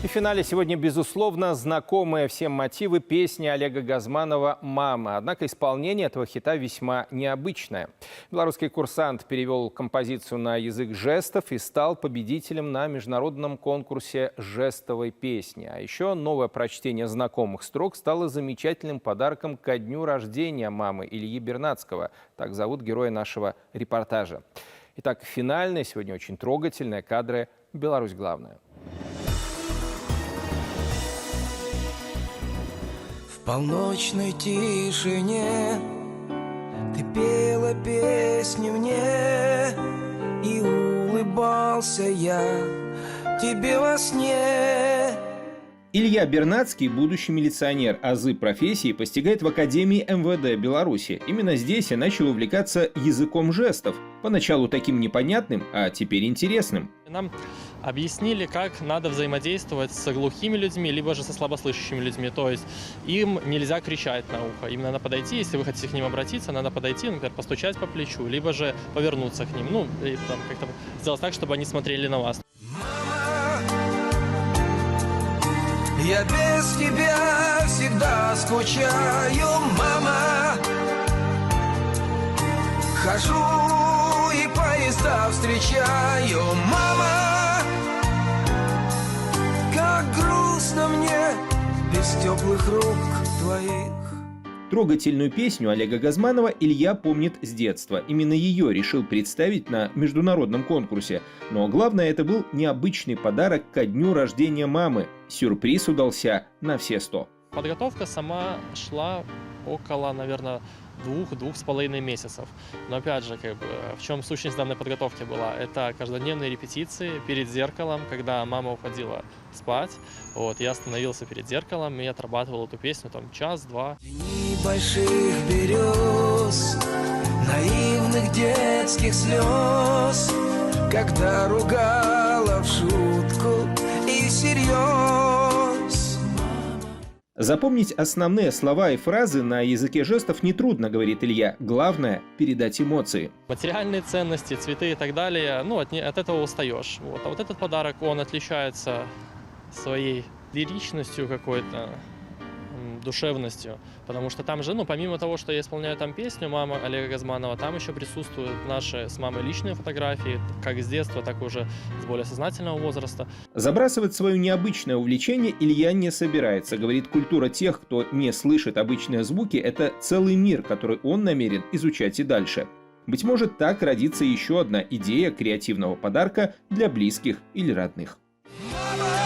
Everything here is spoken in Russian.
И в финале сегодня, безусловно, знакомые всем мотивы песни Олега Газманова «Мама». Однако исполнение этого хита весьма необычное. Белорусский курсант перевел композицию на язык жестов и стал победителем на международном конкурсе жестовой песни. А еще новое прочтение знакомых строк стало замечательным подарком ко дню рождения мамы Ильи Бернацкого. Так зовут героя нашего репортажа. Итак, финальные, сегодня очень трогательные кадры «Беларусь главная». В полночной тишине ты пела песни мне, и улыбался я тебе во сне. Илья Бернацкий, будущий милиционер, азы профессии постигает в Академии МВД Беларуси. Именно здесь и начал увлекаться языком жестов. Поначалу таким непонятным, а теперь интересным. Нам объяснили, как надо взаимодействовать с глухими людьми, либо же со слабослышащими людьми. То есть им нельзя кричать на ухо, им надо подойти, если вы хотите к ним обратиться, надо подойти, например, постучать по плечу, либо же повернуться к ним, ну, и там как-то сделать так, чтобы они смотрели на вас. Я без тебя всегда скучаю, мама. Хожу и поезда встречаю, мама. Как грустно мне без теплых рук твоих. Трогательную песню Олега Газманова Илья помнит с детства. Именно ее решил представить на международном конкурсе. Но главное, это был необычный подарок ко дню рождения мамы. Сюрприз удался на все 100. Подготовка сама шла около, наверное, 2–2,5 месяцев. Но опять же, в чем сущность данной подготовки была? Это каждодневные репетиции перед зеркалом, когда мама уходила спать. Вот, я остановился перед зеркалом и отрабатывал эту песню там час-два. Тени больших берез, наивных детских слез, когда ругала в шутку и всерьез. Запомнить основные слова и фразы на языке жестов нетрудно, говорит Илья. Главное – передать эмоции. Материальные ценности, цветы и так далее, ну, от этого устаешь. Вот. А вот этот подарок, он отличается своей лиричностью какой-то, душевностью, потому что там же, ну, помимо того, что я исполняю там песню «Мама» Олега Газманова, там еще присутствуют наши с мамой личные фотографии, как с детства, так и уже с более сознательного возраста. Забрасывать свое необычное увлечение Илья не собирается. Говорит, культура тех, кто не слышит обычные звуки, это целый мир, который он намерен изучать и дальше. Быть может, так родится еще одна идея креативного подарка для близких или родных. Мама!